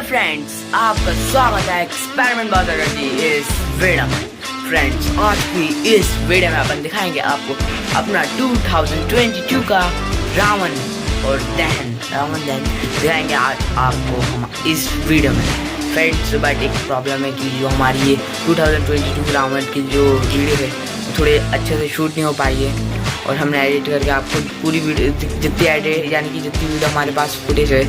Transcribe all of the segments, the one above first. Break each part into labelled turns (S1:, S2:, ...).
S1: Friends, आपका स्वागत है एक्सपेरिमेंट बायोलॉजी इस वीडियो में। फ्रेंड्स, आज की इस वीडियो में अपन दिखाएंगे आपको अपना 2022 का रावण दहन दिखाएंगे आज आपको हम इस वीडियो में। फ्रेंड्स, बट एक प्रॉब्लम है कि जो हमारी ये 2022 रावण की जो वीडियो है थोड़े अच्छे से शूट नहीं हो पाई है और हमने एडिट करके आपको पूरी वीडियो जितनी एडिट यानी कि जितनी वीडियो हमारे पास फुटेज है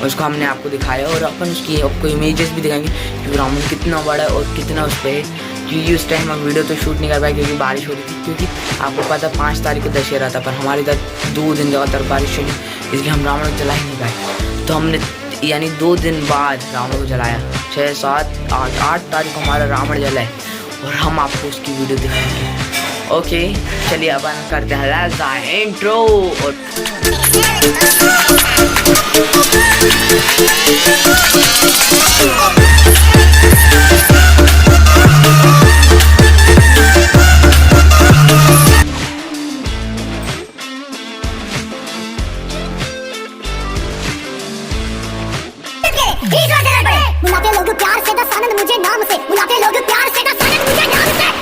S1: उसको हमने आपको दिखाया और अपन उसकी आपको इमेजेस भी दिखाएंगे कि रावण कितना बड़ा है और कितना उस पर है। क्योंकि उस टाइम हम वीडियो तो शूट नहीं कर पाए क्योंकि बारिश हो रही थी, क्योंकि आपको पता 5 तारीख को दशहरा था, पर हमारे इधर 2 दिन लगातार बारिश हुई इसलिए हम रावण को जला ही नहीं पाए। तो हमने यानी 2 दिन बाद रावण को जलाया। 6, 7, 8 तारीख को हमारा रावण जला है और हम आपको उसकी वीडियो दिखाएंगे। ओके, चलिए अपन करते हैं इंट्रो और
S2: बुलाते लोग प्यार से दस आनंद मुझे नाम से, बुलाते लोग प्यार से दस आनंद मुझे नाम से।